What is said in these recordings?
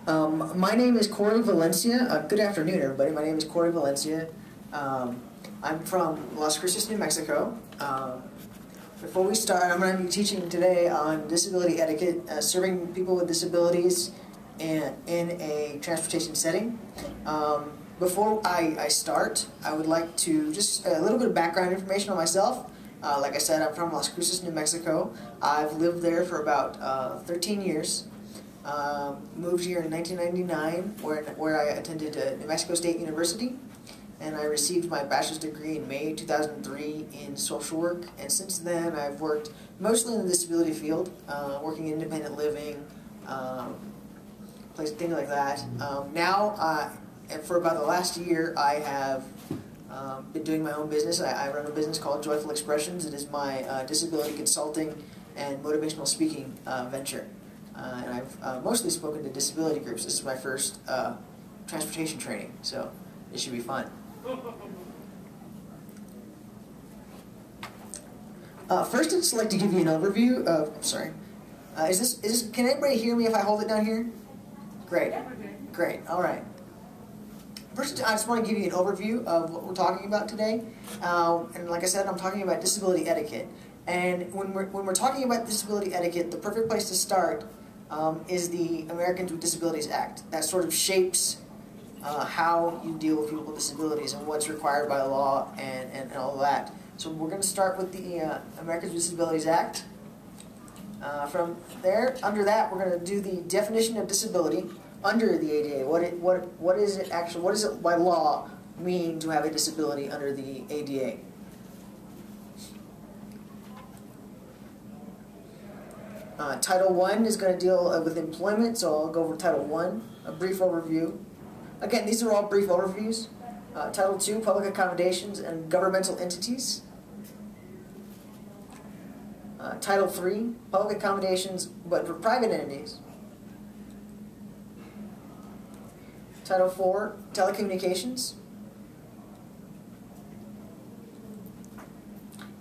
My name is Cory Valencia. Good afternoon, everybody. My name is Cory Valencia. I'm from Las Cruces, New Mexico. Before we start, I'm going to be teaching today on disability etiquette, serving people with disabilities in a transportation setting. Before I start, I would like to just a little bit of background information on myself. Like I said, I'm from Las Cruces, New Mexico. I've lived there for about 13 years. Moved here in 1999 where I attended New Mexico State University, and I received my bachelor's degree in May 2003 in social work, and since then I've worked mostly in the disability field, working in independent living, things like that. And for about the last year I have been doing my own business. I run a business called Joyful Expressions. It is my disability consulting and motivational speaking venture. And I've mostly spoken to disability groups. This is my first transportation training, so it should be fun. First, I'd just like to give you an overview of. Sorry, can anybody hear me if I hold it down here? Great, great. All right. First, I just want to give you an overview of what we're talking about today. And like I said, I'm talking about disability etiquette. And when we're talking about disability etiquette, the perfect place to start is the Americans with Disabilities Act. That sort of shapes how you deal with people with disabilities and what's required by law and all of that. So we're going to start with the Americans with Disabilities Act. From there, under that, we're going to do the definition of disability under the ADA. What is it actually? What does it by law mean to have a disability under the ADA? Title I is going to deal with employment, so I'll go over Title I, a brief overview. Again, these are all brief overviews. Title II, public accommodations and governmental entities. Title III, public accommodations but for private entities. Title IV, telecommunications.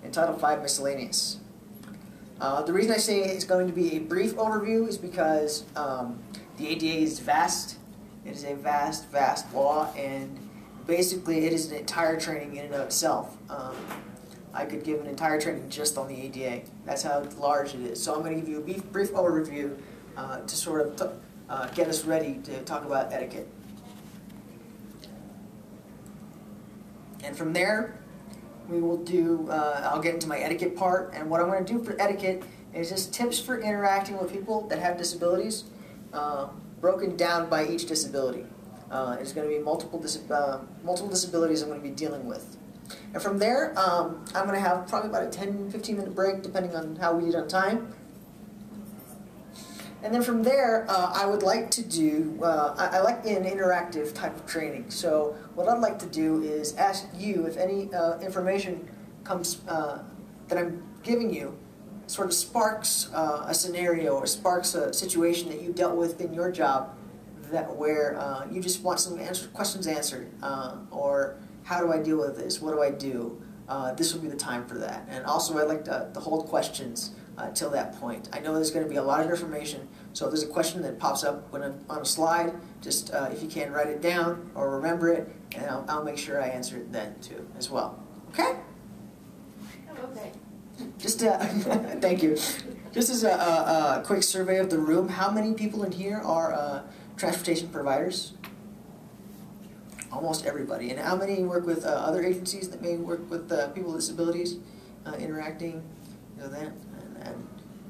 And Title V, miscellaneous. The reason I say it's going to be a brief overview is because the ADA is vast. It is a vast, vast law, and basically it is an entire training in and of itself. I could give an entire training just on the ADA. That's how large it is. So I'm going to give you a brief overview to sort of get us ready to talk about etiquette. And from there, we will do, I'll get into my etiquette part, and what I'm going to do for etiquette is just tips for interacting with people that have disabilities, broken down by each disability. There's going to be multiple disabilities I'm going to be dealing with. And from there, I'm going to have probably about a 10-15 minute break, depending on how we did on time. And then from there, I would like to do, I like an interactive type of training. So what I'd like to do is ask you if any information comes that I'm giving you sort of sparks a scenario or sparks a situation that you dealt with in your job where you just want some questions answered, or how do I deal with this? What do I do? This would be the time for that. And also I'd like to hold questions till that point. I know there's going to be a lot of information, so if there's a question that pops up when I'm on a slide, just if you can write it down or remember it, and I'll make sure I answer it then too as well. Okay? Okay. Just thank you. Just as a quick survey of the room, how many people in here are transportation providers? Almost everybody. And how many work with other agencies that may work with people with disabilities, interacting, you know, that,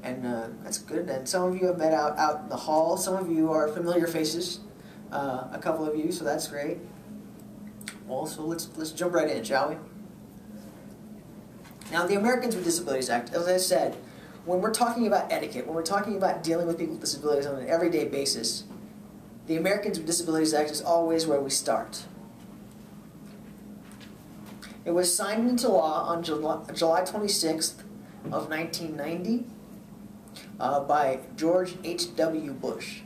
and that's good. And some of you have met out in the hall. Some of you are familiar faces, a couple of you, so that's great. Well, so let's jump right in, shall we? Now, the Americans with Disabilities Act, as I said, when we're talking about etiquette, when we're talking about dealing with people with disabilities on an everyday basis, the Americans with Disabilities Act is always where we start. It was signed into law on July 26th of 1990 by George H.W. Bush.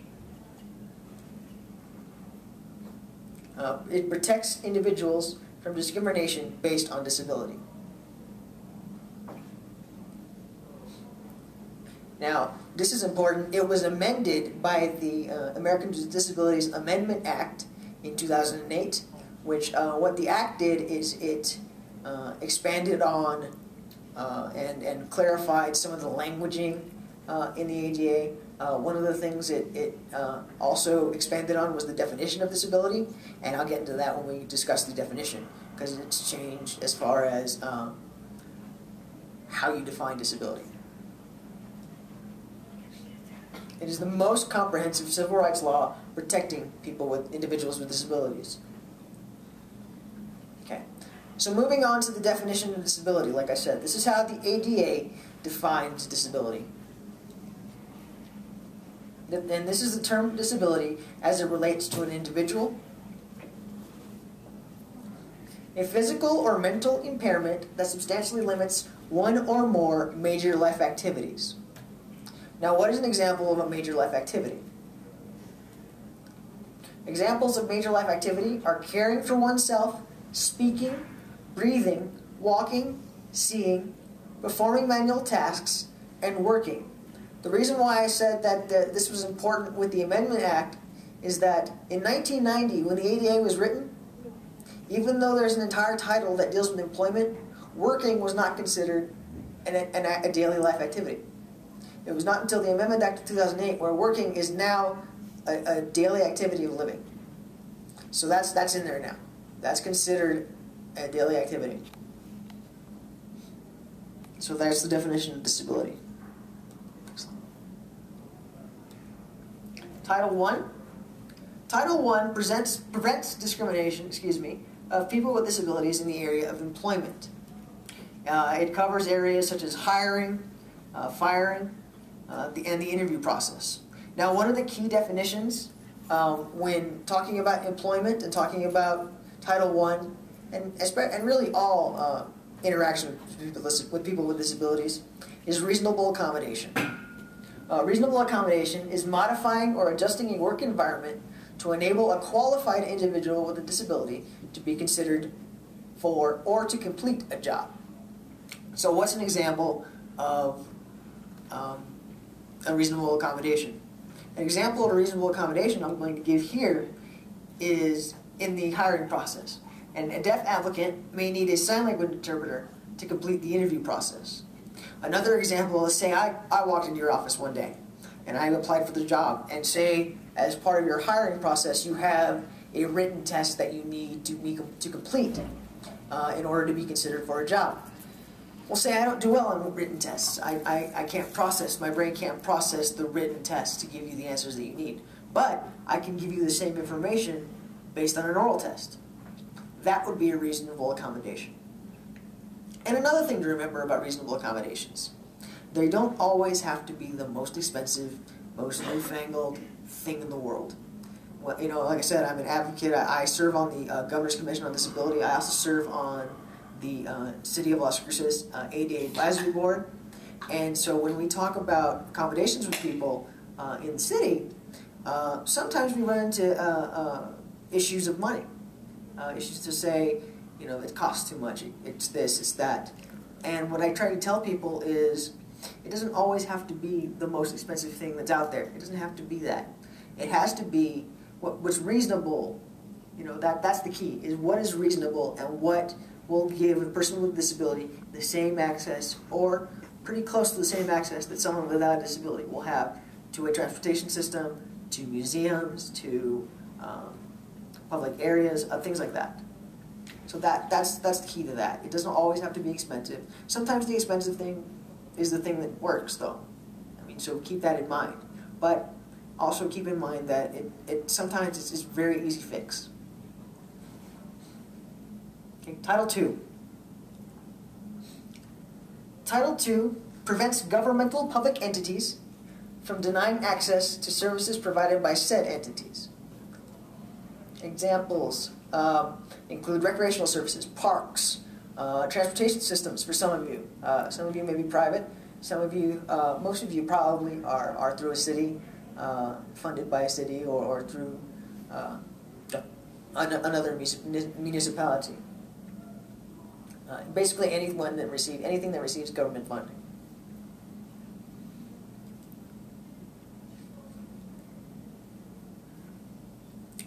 It protects individuals from discrimination based on disability. Now, this is important. It was amended by the Americans with Disabilities Amendment Act in 2008, which what the act did is it expanded on and clarified some of the languaging in the ADA. One of the things it also expanded on was the definition of disability, and I'll get into that when we discuss the definition, because it's changed as far as how you define disability. It is the most comprehensive civil rights law protecting individuals with disabilities. Okay, so moving on to the definition of disability, like I said, this is how the ADA defines disability. And this is the term disability as it relates to an individual. A physical or mental impairment that substantially limits one or more major life activities. Now, what is an example of a major life activity? Examples of major life activity are caring for oneself, speaking, breathing, walking, seeing, performing manual tasks, and working. The reason why I said that this was important with the Amendment Act is that in 1990, when the ADA was written, even though there's an entire title that deals with employment, working was not considered a daily life activity. It was not until the Amendment Act of 2008 where working is now a daily activity of living. So that's in there now. That's considered a daily activity. So that's the definition of disability. Title I. Title I prevents discrimination, of people with disabilities in the area of employment. It covers areas such as hiring, firing, and the interview process. Now, one of the key definitions when talking about employment and talking about Title I, and really all interaction with people with disabilities, is reasonable accommodation. Reasonable accommodation is modifying or adjusting a work environment to enable a qualified individual with a disability to be considered for or to complete a job. So what's an example of a reasonable accommodation? An example of a reasonable accommodation I'm going to give here is in the hiring process. And a deaf applicant may need a sign language interpreter to complete the interview process. Another example is, say I walked into your office one day and I applied for the job, and say as part of your hiring process you have a written test that you need to complete in order to be considered for a job. Well, say I don't do well on written tests. I can't process, my brain can't process the written test to give you the answers that you need. But I can give you the same information based on an oral test. That would be a reasonable accommodation. And another thing to remember about reasonable accommodations, they don't always have to be the most expensive, most newfangled thing in the world. Well, you know, like I said, I'm an advocate. I serve on the Governor's Commission on Disability. I also serve on the City of Las Cruces ADA Advisory Board. And so when we talk about accommodations with people in the city, sometimes we run into issues of money. Issues to say, you know, it costs too much, it's this, it's that. And what I try to tell people is, it doesn't always have to be the most expensive thing that's out there. It doesn't have to be that. It has to be what's reasonable. You know, that's the key, is what is reasonable and what will give a person with a disability the same access, or pretty close to the same access that someone without a disability will have to a transportation system, to museums, to public areas, things like that. So that's the key to that. It doesn't always have to be expensive. Sometimes the expensive thing is the thing that works, though. I mean, so keep that in mind. But also keep in mind that sometimes it's just very easy fix. Okay, Title II. Title II prevents governmental public entities from denying access to services provided by said entities. Examples include recreational services, parks, transportation systems for some of you. Some of you may be private. Some of you, most of you probably are through a city, funded by a city, or through another municipality. Basically anything that receives government funding.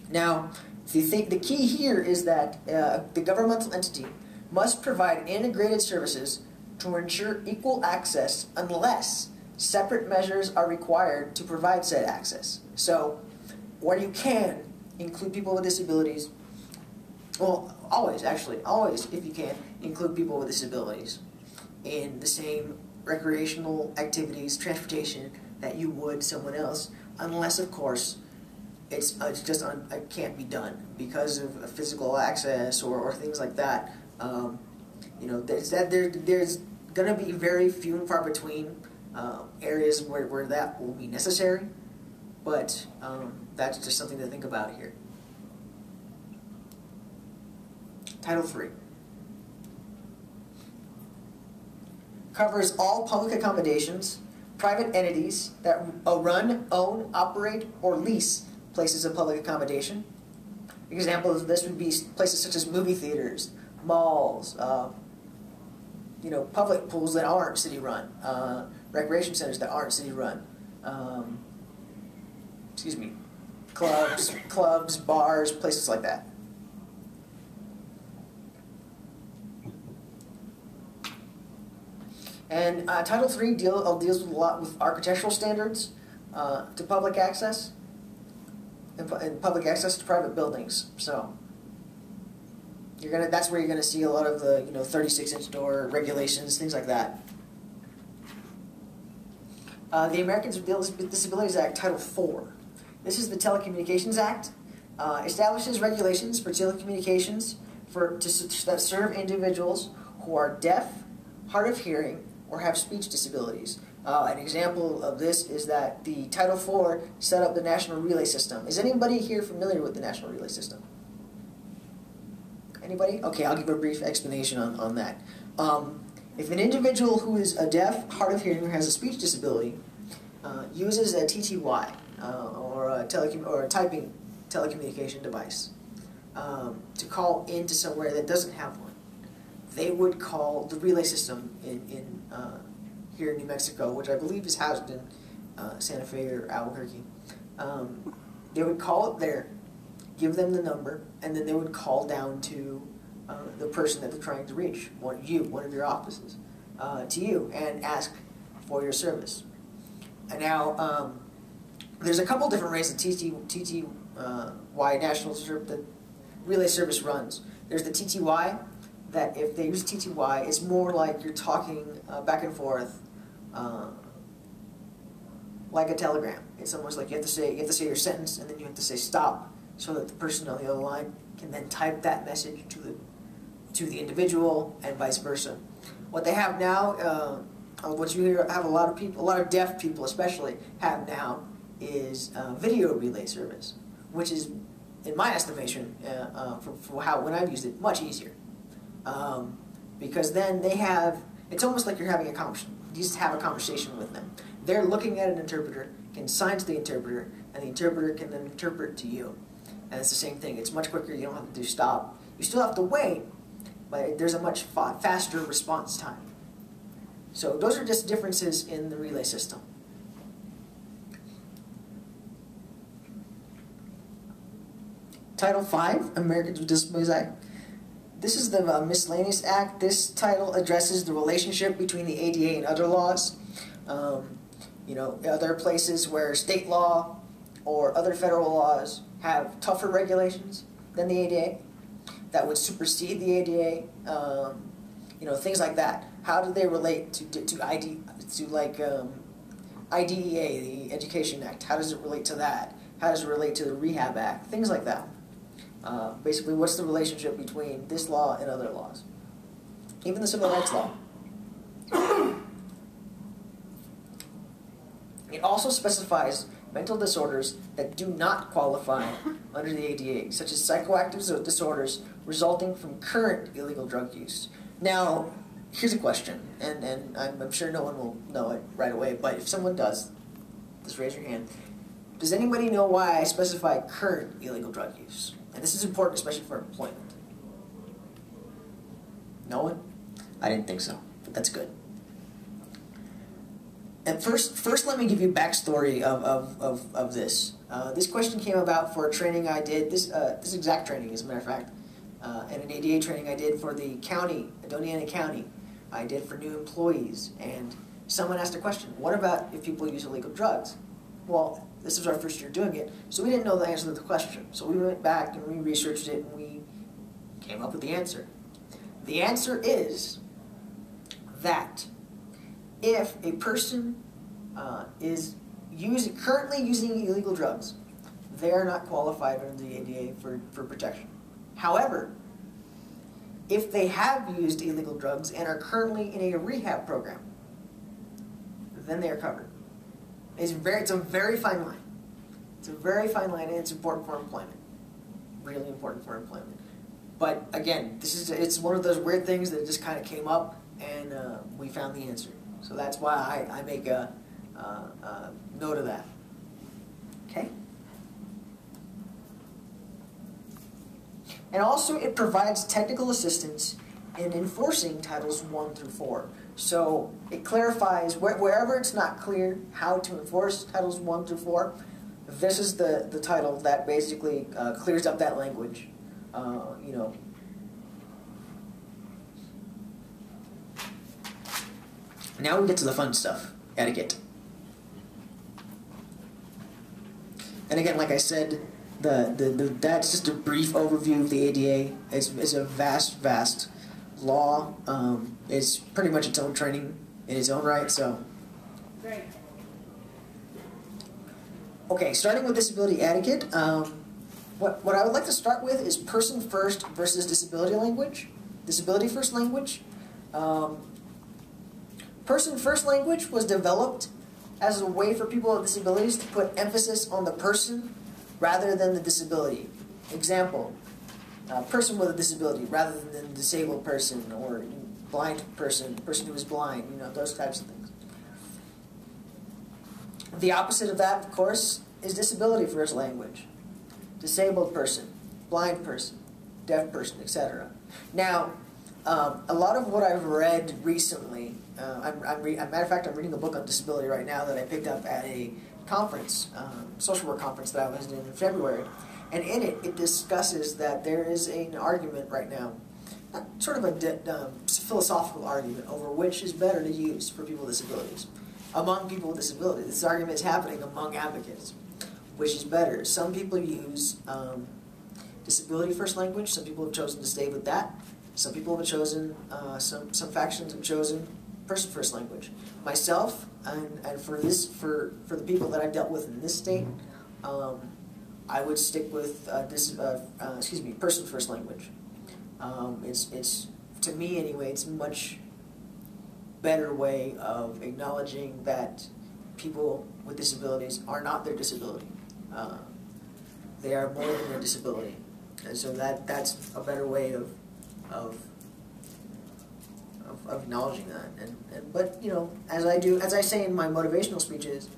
Now, if you think, the key here is that the governmental entity must provide integrated services to ensure equal access unless separate measures are required to provide said access. So, where you can include people with disabilities, well, always, if you can, include people with disabilities in the same recreational activities, transportation that you would someone else, unless, of course, it can't be done because of physical access or things like that. You know, there's going to be very few and far between areas where that will be necessary, but that's just something to think about here. Title III covers all public accommodations, private entities that run, own, operate, or lease places of public accommodation. Examples of this would be places such as movie theaters, malls, you know, public pools that aren't city-run, recreation centers that aren't city-run, clubs, bars, places like that. And Title III deals with a lot with architectural standards to public access and public access to private buildings. So that's where you're gonna see a lot of the 36-inch door regulations, things like that. The Americans with Disabilities Act, Title IV. This is the Telecommunications Act. Establishes regulations for telecommunications that serve individuals who are deaf, hard of hearing, or have speech disabilities. An example of this is that the Title IV set up the National Relay System. Is anybody here familiar with the National Relay System? Anybody? Okay, I'll give a brief explanation on that. If an individual who is deaf, hard of hearing, or has a speech disability uses a TTY or a typing telecommunication device to call into somewhere that doesn't have one, they would call the relay system here in New Mexico, which I believe is housed in Santa Fe or Albuquerque. They would call it there, give them the number, and then they would call down to the person that they're trying to reach, one of your offices, to you, and ask for your service. And now, there's a couple different ways that TTY National the Relay Service runs. There's the TTY, that if they use TTY, it's more like you're talking back and forth, like a telegram. It's almost like you have to say your sentence, and then you have to say stop, so that the person on the other line can then type that message to the individual, and vice versa. What they have now, what you have a lot of deaf people especially have now, is video relay service, which is, in my estimation, when I've used it, much easier. Because then it's almost like you're having you just have a conversation with them. They're looking at an interpreter, can sign to the interpreter, and the interpreter can then interpret to you. And it's the same thing. It's much quicker. You don't have to do stop. You still have to wait, but there's a much faster response time. So those are just differences in the relay system. Title V, Americans with Disabilities Act. This is the Miscellaneous Act. This title addresses the relationship between the ADA and other laws. Other places where state law or other federal laws have tougher regulations than the ADA that would supersede the ADA. Things like that. How do they relate to IDEA, the Education Act? How does it relate to that? How does it relate to the Rehab Act? Things like that. Basically, what's the relationship between this law and other laws? Even the Civil Rights Law. It also specifies mental disorders that do not qualify under the ADA, such as psychoactive disorders resulting from current illegal drug use. Now, here's a question, and I'm sure no one will know it right away, but if someone does, just raise your hand. Does anybody know why I specify current illegal drug use? And this is important, especially for employment. No one? I didn't think so, but that's good. And first, let me give you backstory of this. This question came about for a training I did, this exact training, as a matter of fact, and an ADA training I did for the county, Doñana County. I did for new employees, and someone asked a question, what about if people use illegal drugs? Well, this was our first year doing it, so we didn't know the answer to the question. So we went back and we researched it and we came up with the answer. The answer is that if a person is currently using illegal drugs, they are not qualified under the ADA for protection. However, if they have used illegal drugs and are currently in a rehab program, then they are covered. It's a very fine line. It's a very fine line, and it's important for employment. Really important for employment. But again, it's one of those weird things that just kind of came up, and we found the answer. So that's why I make a note of that. Okay? And also, it provides technical assistance in enforcing Titles 1 through 4. So it clarifies, wherever it's not clear how to enforce Titles 1 through 4, this is the title that basically clears up that language. You know. Now we get to the fun stuff, etiquette. And again, like I said, that's just a brief overview of the ADA. It's a vast law. It's pretty much its own training in its own right. So, Great. Okay, starting with disability etiquette. What I would like to start with is person first versus disability language. Disability first language. Person first language was developed as a way for people with disabilities to put emphasis on the person rather than the disability. Example, person with a disability rather than disabled person or blind person who is blind, you know, those types of things. The opposite of that, of course, is disability first language. Disabled person, blind person, deaf person, etc. Now, a lot of what I've read recently, as a matter of fact, I'm reading a book on disability right now that I picked up at a conference, social work conference that I was in February, and in it, it discusses that there is an argument right now, sort of a philosophical argument over which is better to use for people with disabilities. Among people with disabilities, this argument is happening among advocates. Which is better? Some people use disability first language. Some people have chosen to stay with that. Some people have chosen, some factions have chosen person first language. Myself, and for the people that I've dealt with in this state, I would stick with person first language. It's to me anyway, it's a much better way of acknowledging that people with disabilities are not their disability. They are more than their disability, and so that's a better way of acknowledging that. But you know, as I say in my motivational speeches,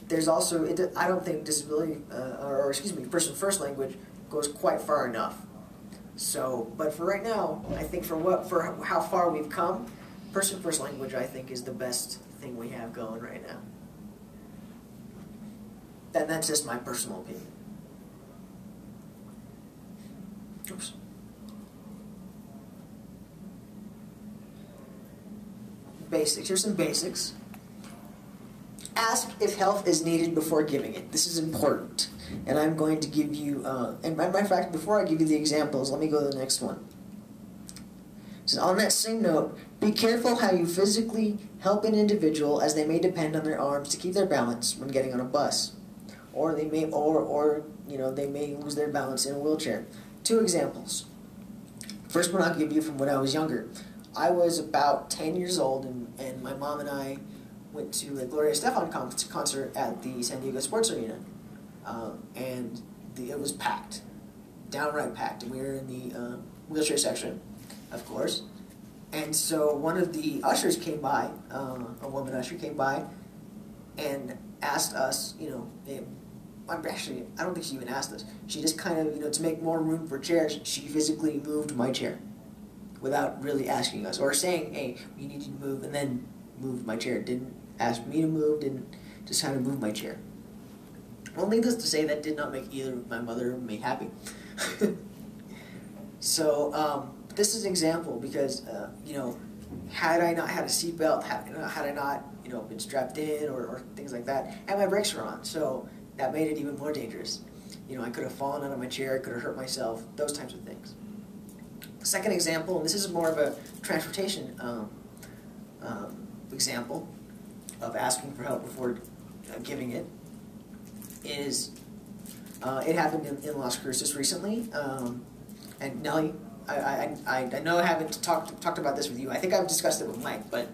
there's also I don't think disability person first language goes quite far enough. So, but for right now, I think for how far we've come, person first language I think is the best thing we have going right now. And that's just my personal opinion. Oops. Basics. Here's some basics. Ask if help is needed before giving it. This is important. And I'm going to give you, and matter of fact, before I give you the examples, let me go to the next one. So on that same note, be careful how you physically help an individual, as they may depend on their arms to keep their balance when getting on a bus. Or they may, they may lose their balance in a wheelchair. Two examples. First one I'll give you from when I was younger. I was about 10 years old, and my mom and I went to a Gloria Estefan concert at the San Diego Sports Arena, and it was packed, downright packed, and we were in the wheelchair section, of course. And so one of the ushers came by, a woman usher came by, and asked us, actually, I don't think she even asked us. She just kind of, to make more room for chairs, she physically moved my chair without really asking us, or saying, hey, you need to move, and then moved my chair. Didn't asked me to move, didn't just kind of move my chair. Well, needless to say, that did not make either my mother or me happy. So this is an example because, you know, had I not had a seatbelt, had I not, you know, been strapped in or things like that, and my brakes were on, so that made it even more dangerous. You know, I could have fallen out of my chair, I could have hurt myself, those types of things. Second example, and this is more of a transportation example of asking for help before giving it, is it happened in Las Cruces recently, and Nellie, I know I haven't talked about this with you. I think I've discussed it with Mike, but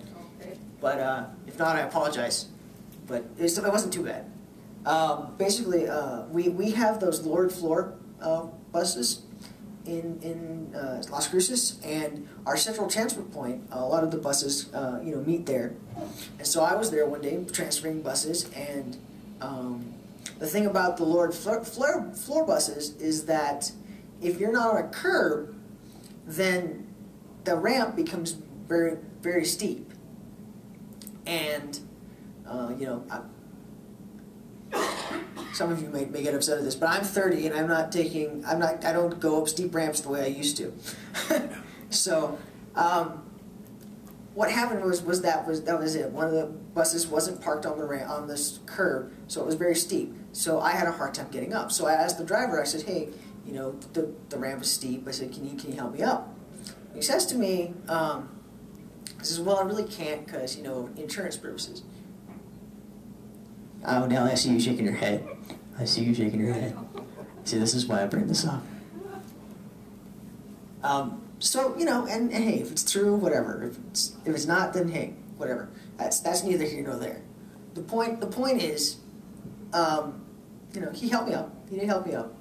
if not, I apologize. But it wasn't too bad. Basically, we have those lowered floor buses in Las Cruces, and our central transfer point, a lot of the buses you know, meet there. And so I was there one day transferring buses, and the thing about the lowered floor buses is that if you're not on a curb, then the ramp becomes very, very steep. And, you know, some of you may get upset at this, but I'm 30 and I don't go up steep ramps the way I used to. So, what happened was that was it. One of the buses wasn't parked on the ramp, on this curb, so it was very steep. So I had a hard time getting up. So I asked the driver, I said, hey, you know, the ramp is steep. I said, can you help me up? He says to me, he says, well, I really can't because, you know, insurance purposes. Oh, Nelly, I see you shaking your head. I see you shaking your head. See, this is why I bring this up. So, you know, and hey, if it's true, whatever. If it's not, then hey, whatever. That's neither here nor there. The point is, you know, he helped me up. He did help me up.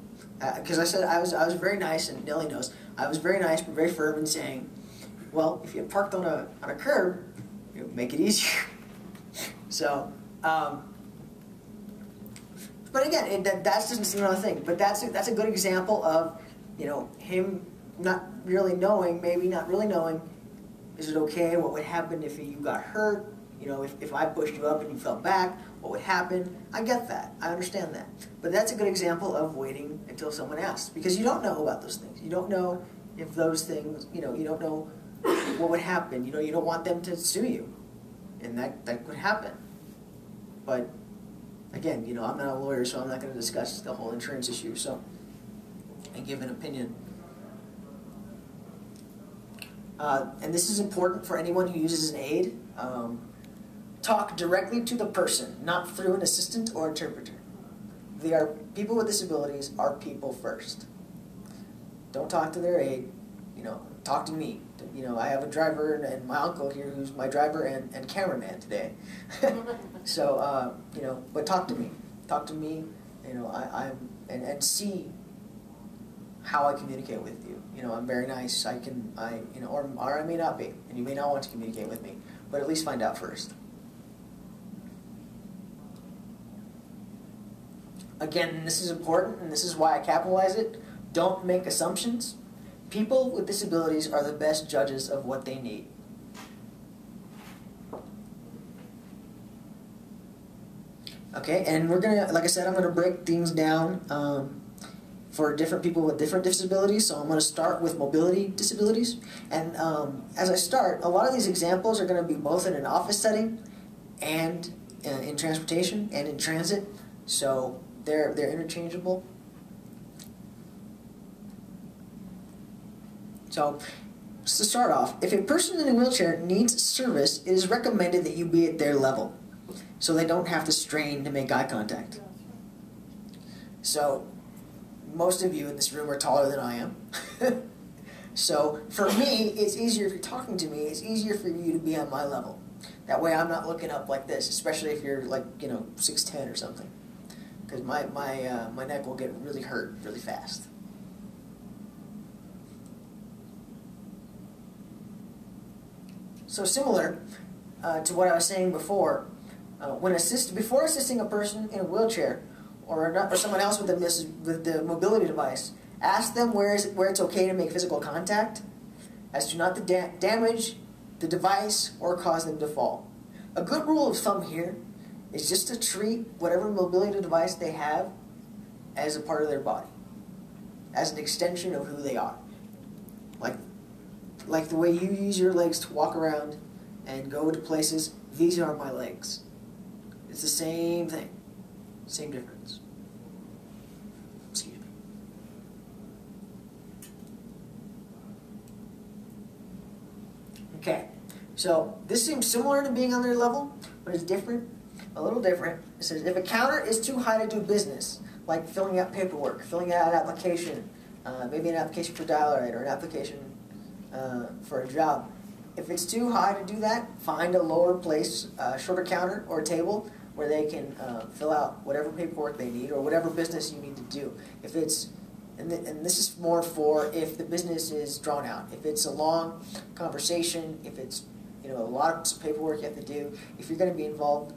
Because I said I was very nice, and Nellie knows I was very nice but very firm in saying, well, if you parked on a curb, it would make it easier. So, but again, that's just another thing. But that's a good example of, you know, him not really knowing, maybe not really knowing, is it okay? What would happen if you got hurt? You know, if I pushed you up and you fell back, what would happen? I get that. I understand that. But that's a good example of waiting until someone asks, because you don't know about those things. You don't know if those things, you know, you don't know what would happen. You know, you don't want them to sue you, and that could happen. But again, you know, I'm not a lawyer, so I'm not going to discuss the whole insurance issue. So, and give an opinion. And this is important for anyone who uses an aid. Talk directly to the person, not through an assistant or interpreter. People with disabilities are people first. Don't talk to their aide. You know, talk to me. You know, I have a driver and my uncle here who's my driver and cameraman today. So, you know, but talk to me. Talk to me. You know, and see how I communicate with you. You know, I'm very nice. You know, or I may not be, and you may not want to communicate with me, but at least find out first. Again, this is important, and this is why I capitalize it. Don't make assumptions. People with disabilities are the best judges of what they need. Okay, and we're gonna, like I said, I'm gonna break things down for different people with different disabilities. So I'm gonna start with mobility disabilities, and as I start, a lot of these examples are gonna be both in an office setting and in transportation and in transit. So they're interchangeable. So, to start off, if a person in a wheelchair needs service, it is recommended that you be at their level, so they don't have to strain to make eye contact. So, most of you in this room are taller than I am. So, for me, it's easier if you're talking to me, it's easier for you to be on my level. That way I'm not looking up like this, especially if you're like, you know, 6'10" or something. Because my neck will get really hurt really fast. So similar to what I was saying before, before assisting a person in a wheelchair or someone else with the mobility device, ask them where it's okay to make physical contact, as to not to damage the device or cause them to fall. A good rule of thumb here is just to treat whatever mobility device they have as a part of their body, as an extension of who they are. Like the way you use your legs to walk around and go to places, these are my legs. It's the same thing, same difference. Excuse me. Okay, so this seems similar to being on their level, but it's different, a little different. It says, if a counter is too high to do business, like filling out paperwork, filling out an application, maybe an application for dial-a-ride or an application for a job. If it's too high to do that, find a lower place, shorter counter or table where they can fill out whatever paperwork they need or whatever business you need to do. If it's, and this is more for if the business is drawn out. If it's a long conversation, if it's a lot of paperwork you have to do, if you're going to be involved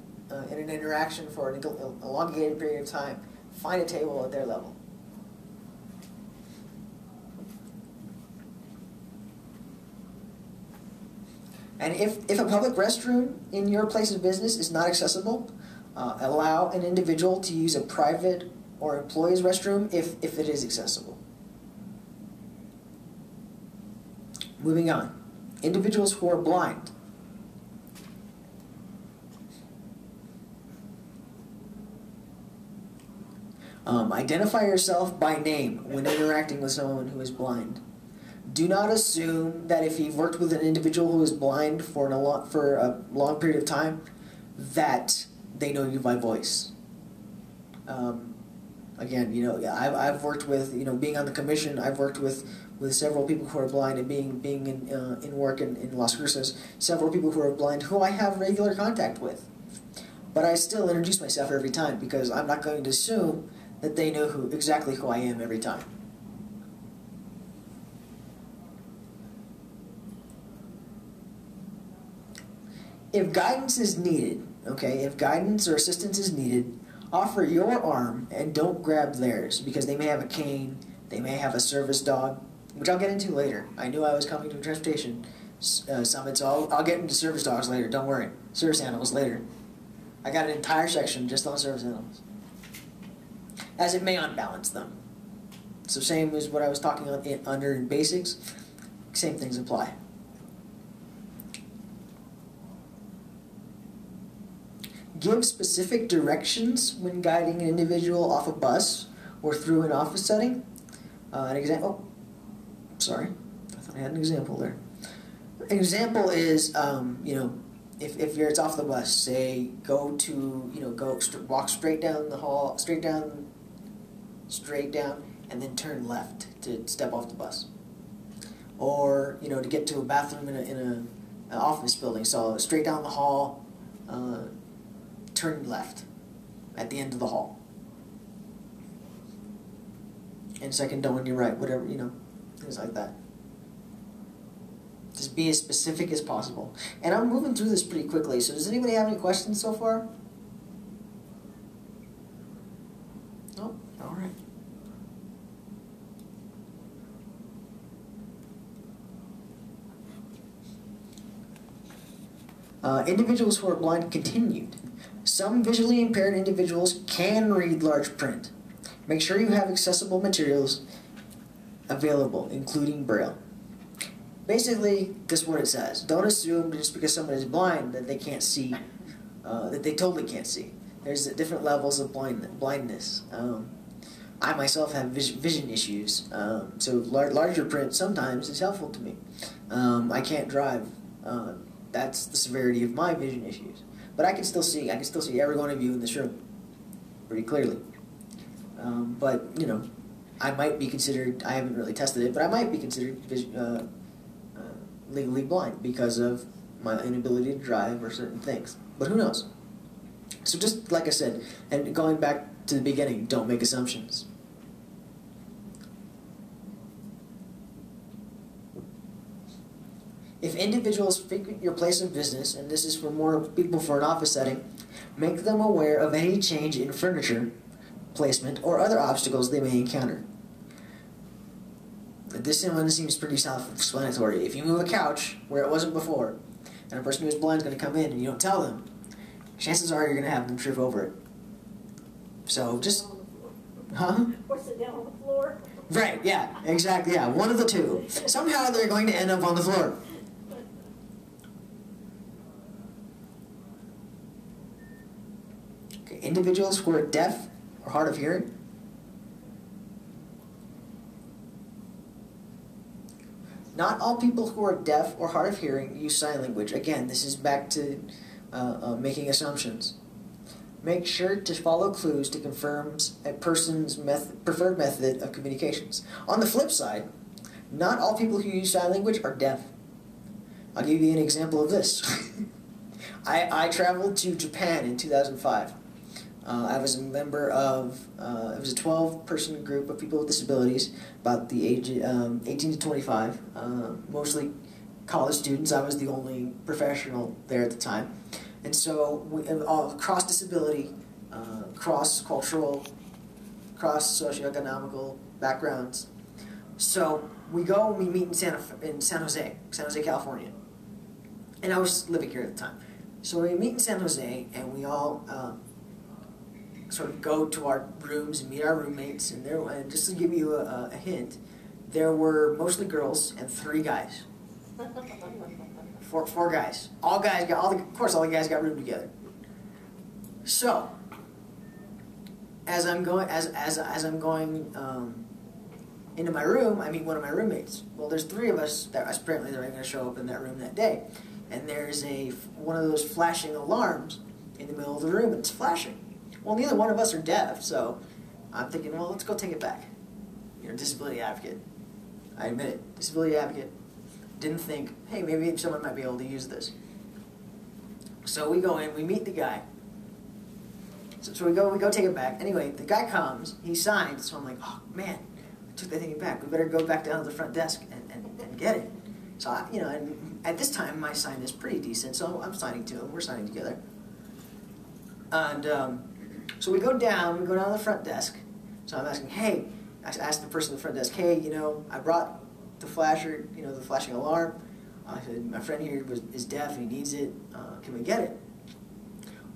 in an interaction for an elongated period of time, find a table at their level. And if a public restroom in your place of business is not accessible, allow an individual to use a private or employee's restroom if it is accessible. Moving on. Individuals who are blind. Identify yourself by name when interacting with someone who is blind. Do not assume that if you've worked with an individual who is blind for a long period of time, that they know you by voice. Again, I've worked with, being on the commission, I've worked with several people who are blind, and being in work in Las Cruces, several people who are blind who I have regular contact with. But I still introduce myself every time because I'm not going to assume that they know exactly who I am every time. If guidance is needed, if guidance or assistance is needed, offer your arm and don't grab theirs because they may have a cane, they may have a service dog, which I'll get into later. I knew I was coming to a transportation summit, so I'll get into service dogs later, don't worry. Service animals later. I got an entire section just on service animals, as it may unbalance them. So same as what I was talking under in basics, same things apply. Give specific directions when guiding an individual off a bus or through an office setting. An example. Oh, sorry, I thought I had an example there. An example is, if it's off the bus, say walk straight down the hall, straight down, and then turn left to step off the bus. Or to get to a bathroom in an office building, so straight down the hall. Turn left at the end of the hall. And second door on your right, whatever, things like that. Just be as specific as possible. And I'm moving through this pretty quickly, so does anybody have any questions so far? No? All right. Individuals who are blind continued. Some visually impaired individuals can read large print. Make sure you have accessible materials available, including Braille. Basically, this is what it says. Don't assume just because someone is blind that they can't see, that they totally can't see. There's different levels of blindness. I myself have vision issues, so larger print sometimes is helpful to me. I can't drive. That's the severity of my vision issues. But I can still see. I can still see every one of you in this room pretty clearly. But I might be considered. I haven't really tested it, but I might be considered legally blind because of my inability to drive or certain things. But who knows? So just like I said, and going back to the beginning, don't make assumptions. If individuals frequent your place of business, and this is for more people for an office setting, make them aware of any change in furniture placement or other obstacles they may encounter. This one seems pretty self-explanatory. If you move a couch where it wasn't before, and a person who is blind is going to come in and you don't tell them, chances are you're going to have them trip over it. So just, huh? Or sit down on the floor. Right, yeah, exactly, yeah, one of the two. Somehow they're going to end up on the floor. Okay, individuals who are deaf or hard of hearing. Not all people who are deaf or hard of hearing use sign language. Again, this is back to making assumptions. Make sure to follow clues to confirm a person's preferred method of communications. On the flip side, not all people who use sign language are deaf. I'll give you an example of this. I traveled to Japan in 2005. I was a member of, it was a 12-person group of people with disabilities, about the age 18 to 25, mostly college students. I was the only professional there at the time. And so, cross-disability, cross-cultural, cross-socioeconomical backgrounds. So we go and we meet in San Jose, California. And I was living here at the time. So we meet in San Jose, and we all sort of go to our rooms and meet our roommates. And just to give you a hint, there were mostly girls and 3 guys. Four guys. All guys got of course all the guys got roomed together. So as I'm going into my room, I meet one of my roommates. Well, there's 3 of us that apparently they're going to show up in that room that day, and there's one of those flashing alarms in the middle of the room, and it's flashing. Well, neither one of us are deaf, so I'm thinking, well, let's go take it back. You know, disability advocate. I admit it, disability advocate. Didn't think, hey, maybe someone might be able to use this. So we go in, we meet the guy. So we go take it back. Anyway, the guy comes, he signs, so I'm like, oh man, I took that thing back. We better go back down to the front desk and get it. So and at this time my sign is pretty decent, so I'm signing to him, we're signing together. And so we go down to the front desk. So I'm asking, hey, I asked the person at the front desk, hey, I brought the flasher, the flashing alarm. I said, my friend here is deaf and he needs it. Can we get it?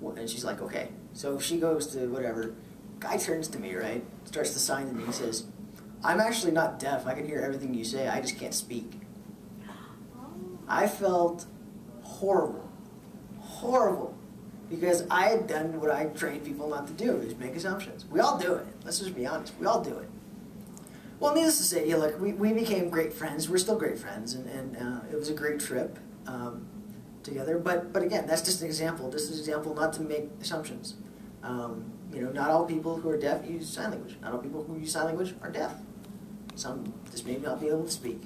Well, and she's like, okay. So she goes to whatever. Guy turns to me, right? Starts to sign to me. He says, I'm actually not deaf. I can hear everything you say. I just can't speak. I felt horrible. Horrible. Because I had done what I trained people not to do, is make assumptions. We all do it. Let's just be honest. We all do it. Well, needless to say, look, we became great friends. We're still great friends, and it was a great trip together. But again, that's just an example. Just an example not to make assumptions. Not all people who are deaf use sign language. Not all people who use sign language are deaf. Some just may not be able to speak.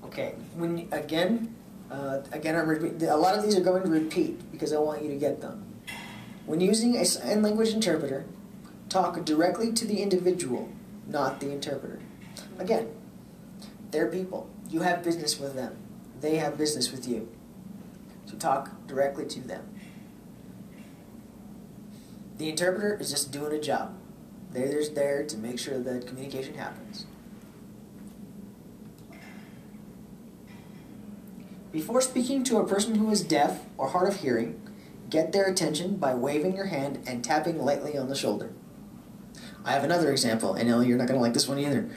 Okay. Again, a lot of these are going to repeat because I want you to get them. When using a sign language interpreter, talk directly to the individual, not the interpreter. Again, they're people. You have business with them. They have business with you. So talk directly to them. The interpreter is just doing a job. They're just there to make sure that communication happens. Before speaking to a person who is deaf or hard of hearing, get their attention by waving your hand and tapping lightly on the shoulder. I have another example, and you're not going to like this one either.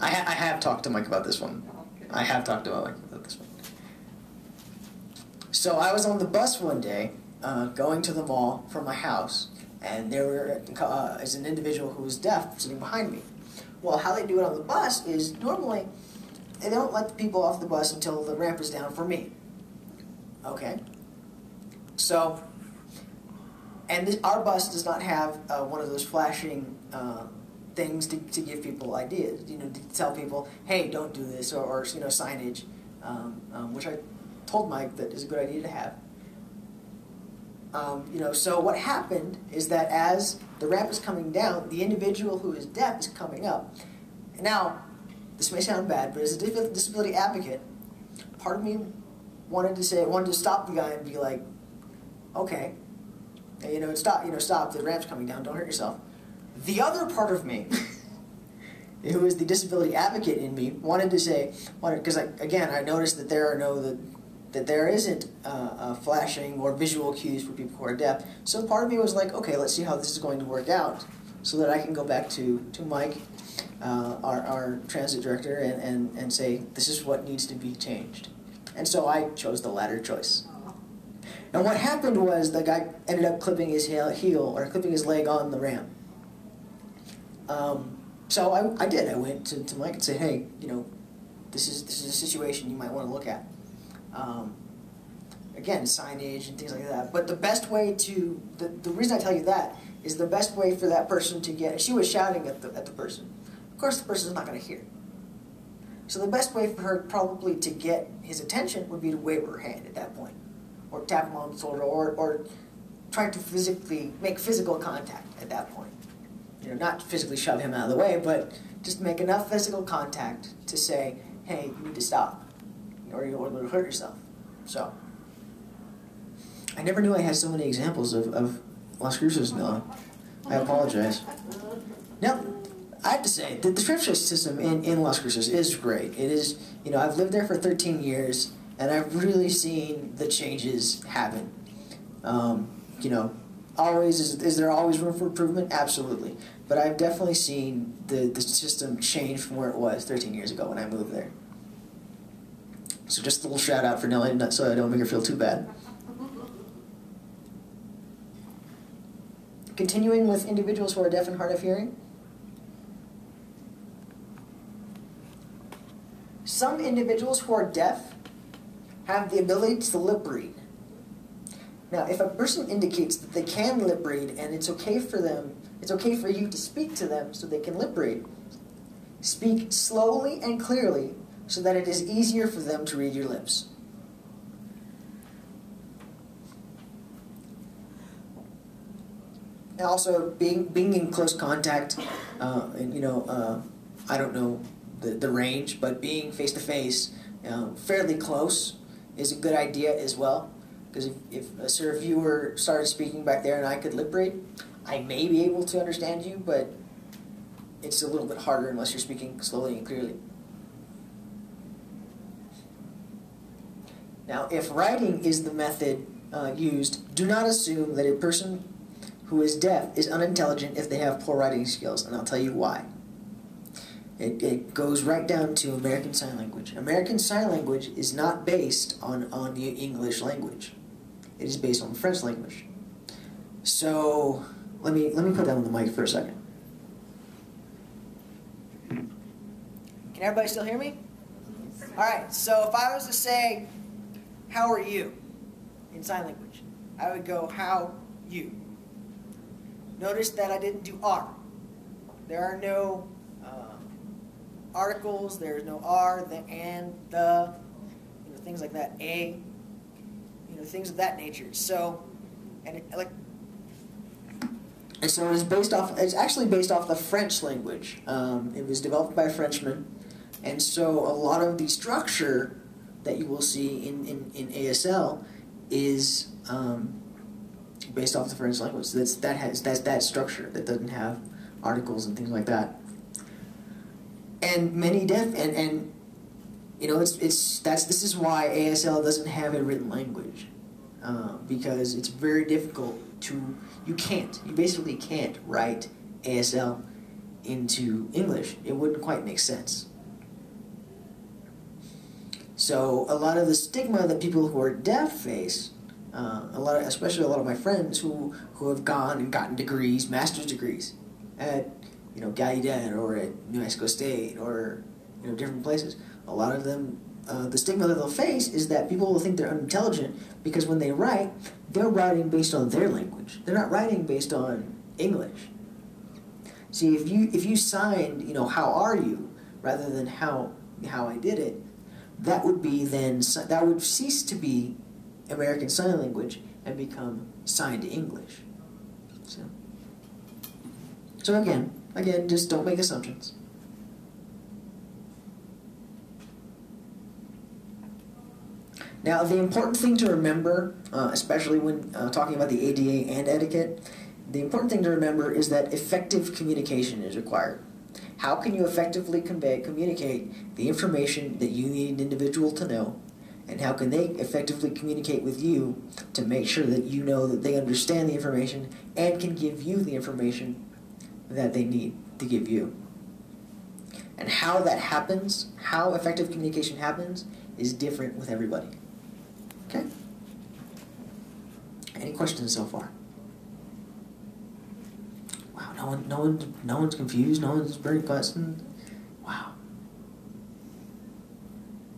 I have talked to Mike about this one. I have talked to Mike about this one. So I was on the bus one day, going to the mall from my house, and there is an individual who was deaf sitting behind me. Well, how they do it on the bus is normally they don't let the people off the bus until the ramp is down for me. Okay? So, and our bus does not have one of those flashing things to give people ideas, to tell people, hey, don't do this, or signage, which I told Mike that is a good idea to have. So what happened is that as the ramp is coming down, the individual who is deaf is coming up. Now, this may sound bad, but as a disability advocate, part of me wanted to stop the guy and be like, okay, stop, the ramp's coming down, don't hurt yourself. The other part of me who is the disability advocate in me, wanted to say, because again, I noticed that that there isn't flashing or visual cues for people who are deaf. So part of me was like, okay, let's see how this is going to work out, so that I can go back to Mike, our transit director, and say, this is what needs to be changed. And so I chose the latter choice. And what happened was the guy ended up clipping his clipping his leg on the ramp. So I did. I went to Mike and said, hey, this is a situation you might want to look at. Again, signage and things like that. But the best way to, the reason I tell you that is the best way for that person to get, she was shouting at the person. Of course the person's not going to hear. So the best way for her probably to get his attention would be to wave her hand at that point. Or tap him on the shoulder, or try to make physical contact at that point. Not physically shove him out of the way, but just make enough physical contact to say, hey, you need to stop, or you'll hurt yourself. So, I never knew I had so many examples of Las Cruces, Noah. I apologize. Now, I have to say, the transfer system in Las Cruces is great. It is, I've lived there for 13 years, and I've really seen the changes happen. Is there always room for improvement? Absolutely. But I've definitely seen the system change from where it was 13 years ago when I moved there. So just a little shout out for Nellie, so I don't make her feel too bad. Continuing with individuals who are deaf and hard of hearing. Some individuals who are deaf have the ability to lip read. Now, if a person indicates that they can lip read and it's okay for them, it's okay for you to speak to them so they can lip read, speak slowly and clearly so that it is easier for them to read your lips. And also, being in close contact, I don't know the range, but being face to face, fairly close, is a good idea as well. Because if if you were started speaking back there and I could lip read, I may be able to understand you, but it's a little bit harder unless you're speaking slowly and clearly. Now, if writing is the method used, do not assume that a person who is deaf is unintelligent if they have poor writing skills, and I'll tell you why. It goes right down to American Sign Language. American Sign Language is not based on the English language. It is based on the French language. So let me put that on the mic for a second. Can everybody still hear me? All right. So if I was to say, "How are you?" in sign language, I would go, "How you?" Notice that I didn't do R. There are no articles, there's no R, the and, the, things like that, a, things of that nature. So, and so it's actually based off the French language. It was developed by a Frenchman, and so a lot of the structure that you will see in ASL is based off the French language. So that's that structure that doesn't have articles and things like that. And many deaf and this is why ASL doesn't have a written language, because it's very difficult you basically can't write ASL into English. It wouldn't quite make sense. So a lot of the stigma that people who are deaf face, especially a lot of my friends who have gone and gotten degrees, master's degrees at Gallaudet or at New Mexico State or different places. A lot of them, the stigma that they'll face is that people will think they're unintelligent because when they write, they're writing based on their language. They're not writing based on English. See, if you signed, how are you, rather than how I did it, that would cease to be American Sign Language and become signed English. So again, just don't make assumptions. Now, the important thing to remember, especially when talking about the ADA and etiquette, the important thing to remember is that effective communication is required. How can you effectively communicate the information that you need an individual to know? And how can they effectively communicate with you to make sure that you know that they understand the information and can give you the information that they need to give you? And how that happens, how effective communication happens, is different with everybody. Okay? Any questions so far? Wow, no one's confused, no one's very questioned. Wow.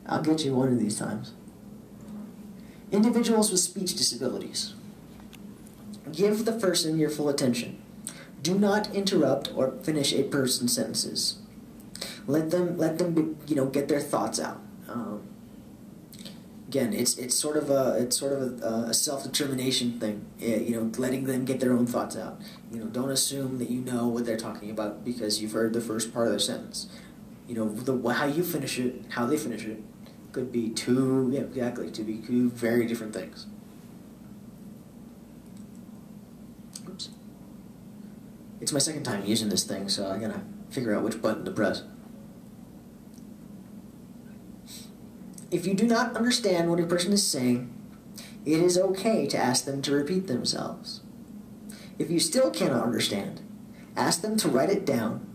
I'll get you one of these times. Individuals with speech disabilities. Give the person your full attention. Do not interrupt or finish a person's sentences. Let them get their thoughts out. Again, it's sort of a self-determination thing. Letting them get their own thoughts out. Don't assume that you know what they're talking about because you've heard the first part of their sentence. How you finish it, how they finish it, could be two very different things. Oops. It's my second time using this thing, so I gotta figure out which button to press. If you do not understand what a person is saying, it is okay to ask them to repeat themselves. If you still cannot understand, ask them to write it down,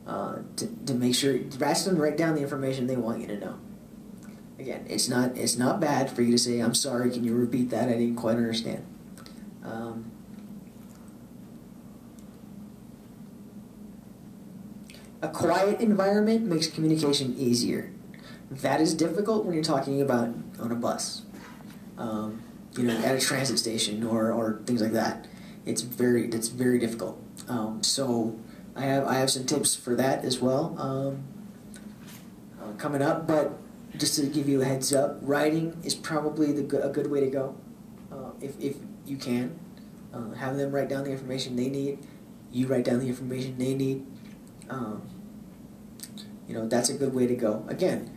to make sure, ask them to write down the information they want you to know. Again, it's not bad for you to say, I'm sorry, can you repeat that? I didn't quite understand. A quiet environment makes communication easier. That is difficult when you're talking about on a bus, at a transit station or things like that. It's very difficult. So I have some tips for that as well coming up. But just to give you a heads up, writing is probably a good way to go. If you can, have them write down the information they need. You write down the information they need. That's a good way to go. Again,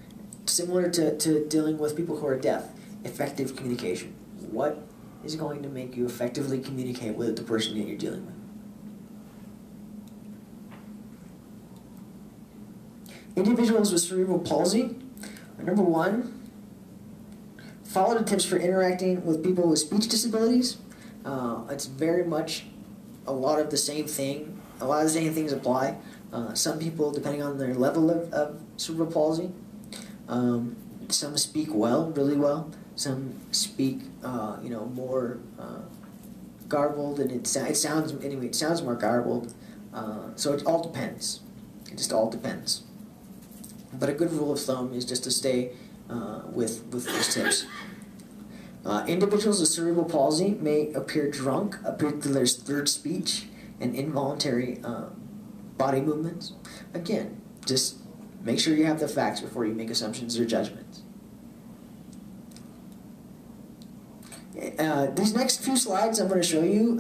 similar to dealing with people who are deaf, effective communication. What is going to make you effectively communicate with the person that you're dealing with? Individuals with cerebral palsy. Number one, follow the tips for interacting with people with speech disabilities. It's very much a lot of the same thing. A lot of the same things apply. Some people, depending on their level of cerebral palsy, some speak really well. Some speak, more garbled, and it sounds more garbled. So it all depends. It just all depends. But a good rule of thumb is just to stay with those tips. Individuals with cerebral palsy may appear drunk, appear to their third speech, and involuntary body movements. Again, just make sure you have the facts before you make assumptions or judgments. These next few slides I'm going to show you,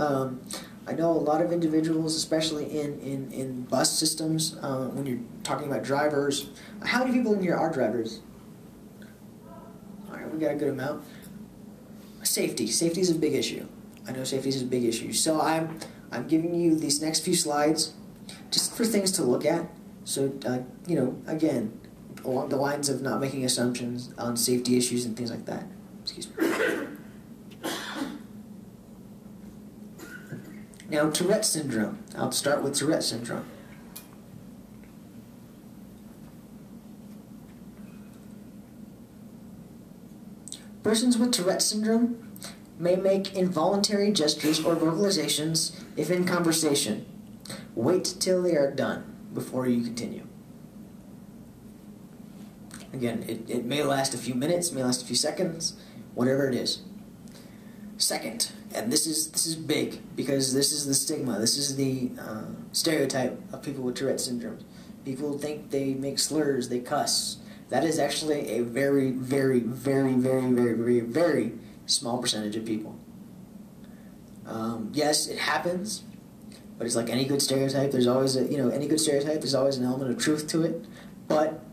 I know a lot of individuals, especially in bus systems, when you're talking about drivers. How many people in here are drivers? Alright, we got a good amount. Safety. Safety is a big issue. I know safety is a big issue. So I'm giving you these next few slides just for things to look at. So, again, along the lines of not making assumptions on safety issues and things like that. Excuse me. Now, Tourette syndrome. I'll start with Tourette syndrome. Persons with Tourette syndrome may make involuntary gestures or vocalizations if in conversation. Wait till they are done before you continue. Again, it may last a few minutes, may last a few seconds, whatever it is. Second, and this is big because this is the stigma, this is the stereotype of people with Tourette syndrome. People think they make slurs, they cuss. That is actually a very, very, very, very, very, very, very small percentage of people. Yes, it happens, but it's like any good stereotype. There's always any good stereotype. There's always an element of truth to it. But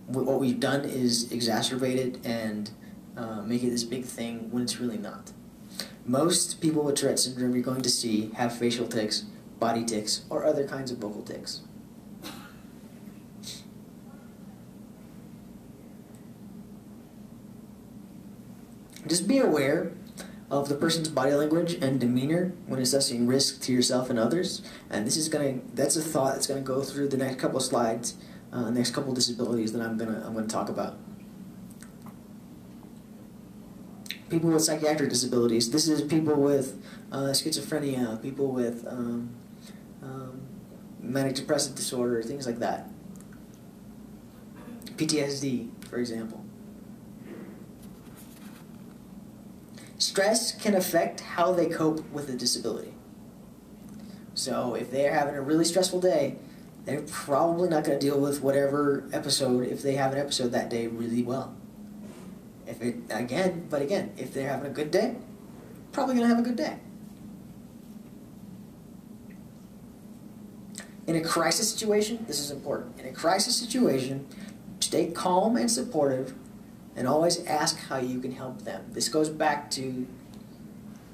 what we've done is exacerbate it and make it this big thing when it's really not. Most people with Tourette syndrome you're going to see have facial tics, body tics, or other kinds of vocal tics. Just be aware of the person's body language and demeanor when assessing risk to yourself and others. And that's a thought that's gonna go through the next couple of slides, next couple of disabilities that I'm gonna talk about. People with psychiatric disabilities. This is people with schizophrenia, people with manic depressive disorder, things like that. PTSD, for example. Stress can affect how they cope with a disability. So if they're having a really stressful day, they're probably not going to deal with whatever episode, if they have an episode that day, really well. If they're having a good day, probably going to have a good day. In a crisis situation, this is important. In a crisis situation, stay calm and supportive, and always ask how you can help them. This goes back to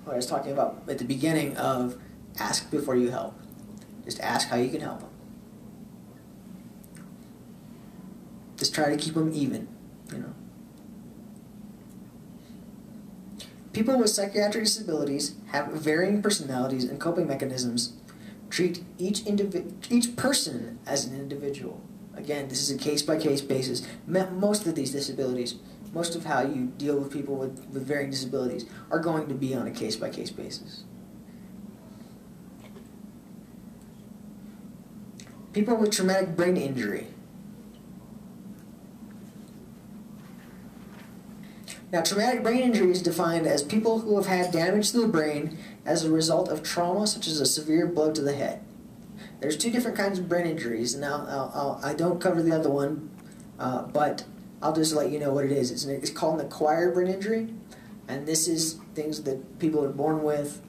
what I was talking about at the beginning of ask before you help. Just ask how you can help them. Just try to keep them even, you know. People with psychiatric disabilities have varying personalities and coping mechanisms. Treat each person as an individual. Again, this is a case-by-case basis. Most of these disabilities, most of how you deal with people with varying disabilities are going to be on a case-by-case basis. People with traumatic brain injury. Now, traumatic brain injury is defined as people who have had damage to the brain as a result of trauma, such as a severe blow to the head. There's two different kinds of brain injuries, and now I don't cover the other one, but I'll just let you know what it is. It's called an acquired brain injury, and this is things that people are born with,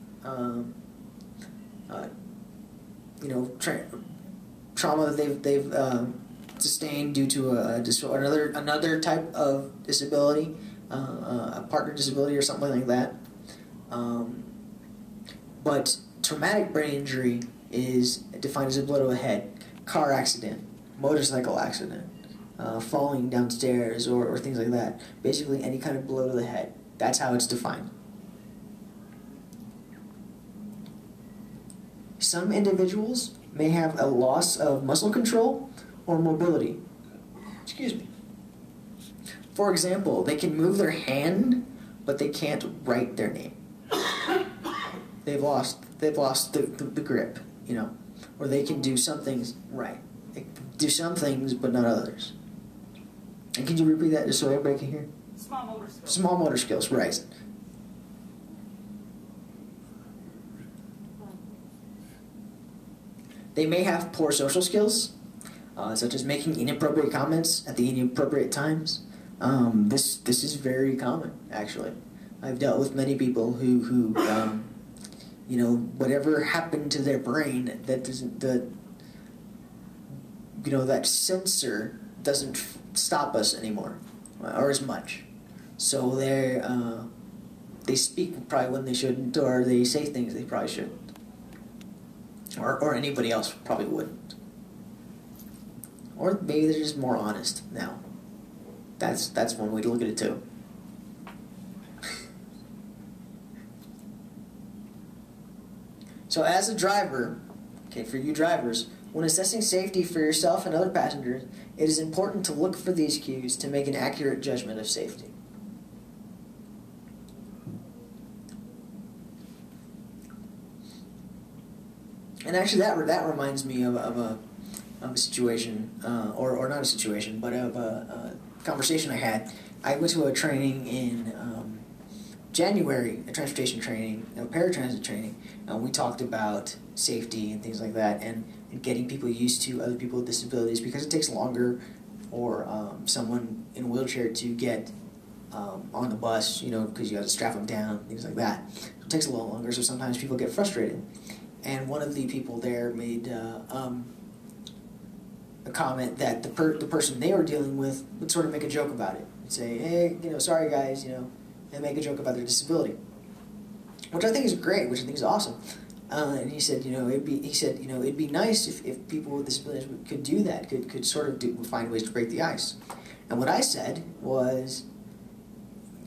trauma that they've sustained due to another type of disability, a partner disability or something like that. But traumatic brain injury is defined as a blow to the head, car accident, motorcycle accident, falling downstairs or things like that. Basically any kind of blow to the head. That's how it's defined. Some individuals may have a loss of muscle control or mobility. Excuse me. For example, they can move their hand, but they can't write their name. They've lost the grip, you know, or they can do some things right. They can do some things, but not others. And can you repeat that just so everybody can hear? Small motor skills. Small motor skills, right. They may have poor social skills, such as making inappropriate comments at the inappropriate times. This is very common, actually. I've dealt with many people who you know, whatever happened to their brain, that sensor doesn't stop us anymore, or as much. So they speak probably when they shouldn't, or they say things they probably shouldn't, or anybody else probably wouldn't. Or maybe they're just more honest now. That's one way to look at it too. So as a driver, okay, for you drivers, when assessing safety for yourself and other passengers, it is important to look for these cues to make an accurate judgment of safety. And actually that reminds me of a situation, or not a situation, but of a conversation I had. I went to a training in January, a transportation training, paratransit training, and we talked about safety and things like that, and getting people used to other people with disabilities, because it takes longer for someone in a wheelchair to get on the bus, you know, because you have to strap them down, things like that. It takes a little longer, so sometimes people get frustrated. And one of the people there made a comment that the person they were dealing with would sort of make a joke about it. Would say, hey, you know, sorry guys, you know, and make a joke about their disability, which I think is great, which I think is awesome. And he said, you know, it'd be nice if people with disabilities could do that, could sort of find ways to break the ice. And what I said was,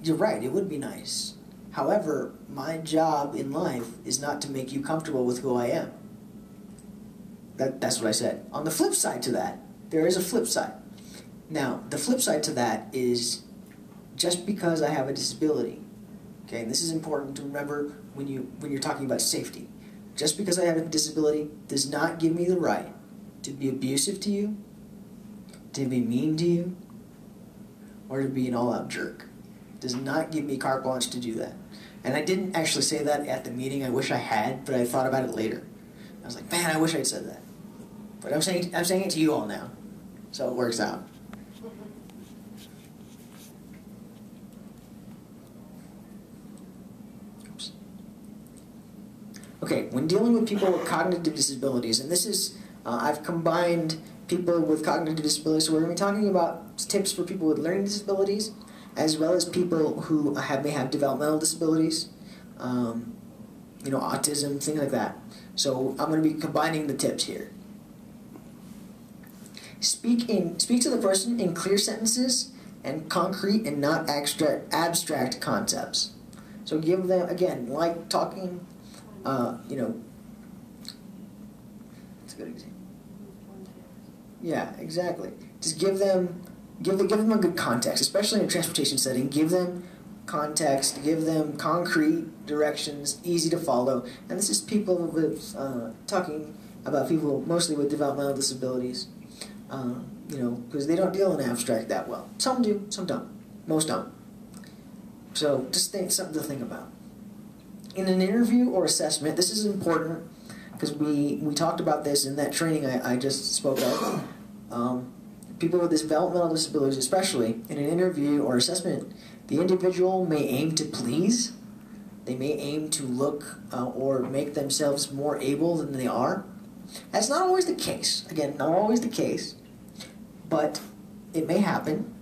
you're right, it would be nice. However, my job in life is not to make you comfortable with who I am. That's what I said. On the flip side to that, there is a flip side. Now, the flip side to that is just because I have a disability, okay, and this is important to remember when you're talking about safety. Just because I have a disability does not give me the right to be abusive to you, to be mean to you, or to be an all-out jerk. It does not give me carte blanche to do that. And I didn't actually say that at the meeting. I wish I had, but I thought about it later. I was like, man, I wish I'd said that. But I'm saying it to you all now, so it works out. Oops. Okay, when dealing with people with cognitive disabilities, and this is, I've combined people with cognitive disabilities, so we're going to be talking about tips for people with learning disabilities, as well as people who may have developmental disabilities, autism, things like that. So I'm going to be combining the tips here. Speak to the person in clear sentences and concrete and not abstract concepts. So give them, again, like talking, it's a good example. Yeah, exactly. Just give them a good context, especially in a transportation setting. Give them context, give them concrete directions, easy to follow. And this is people with, talking about people mostly with developmental disabilities, because they don't deal in abstract that well. Some do, some don't. Most don't. So just something to think about. In an interview or assessment, this is important because we talked about this in that training I just spoke of. People with developmental disabilities, especially in an interview or assessment, the individual may aim to please. They may aim to look or make themselves more able than they are. That's not always the case. Again, not always the case, but it may happen.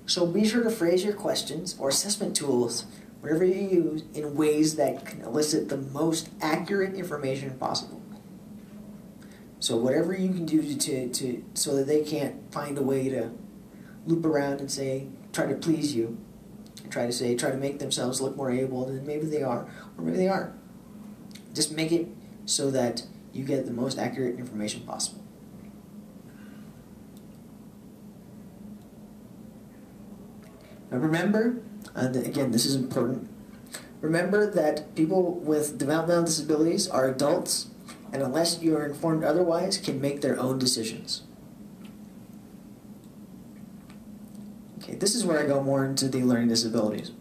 So be sure to phrase your questions or assessment tools, whatever you use, in ways that can elicit the most accurate information possible. So whatever you can do to so that they can't find a way to loop around and try to please you, and try to make themselves look more able than maybe they are, or maybe they aren't. Just make it so that you get the most accurate information possible. Now remember, again, this is important. Remember that people with developmental disabilities are adults, and unless you are informed otherwise, can make their own decisions. Okay, this is where I go more into the learning disabilities.